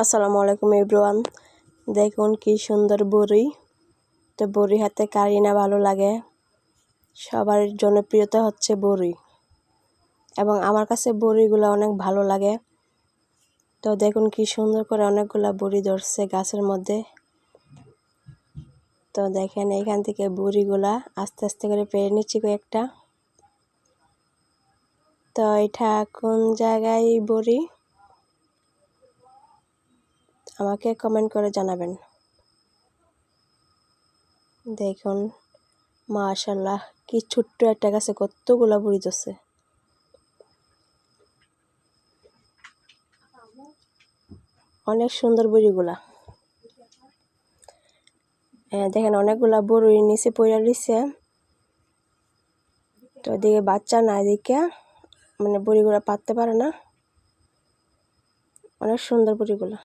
আসসালামু আলাইকুম এভরিওয়ান। দেখুন কি সুন্দর বড়ি। তো বড়ি হাতে কারি না ভালো লাগে, সবার জনপ্রিয়তা হচ্ছে বড়ি, এবং আমার কাছে বড়িগুলো অনেক ভালো লাগে। তো দেখুন কি সুন্দর করে অনেকগুলা বড়ি ধরছে গাছের মধ্যে। তো দেখেন এইখান থেকে বড়িগুলা আস্তে আস্তে করে পেরে নিচ্ছি কয়েকটা। তো এটা কোন জায়গায় বড়ি আমাকে কমেন্ট করে জানাবেন। দেখুন মাশাআল্লাহ, কি ছোট্ট একটা গাছে কতগুলা বড়ি ধরছে। অনেক সুন্দর বড়িগুলা। দেখেন অনেকগুলা বড়ি নিচে পড়ে রইছে। তো এদিকে বাচ্চা না, এদিকে মানে বড়িগুলা পারতে পারে না। অনেক সুন্দর বড়িগুলা।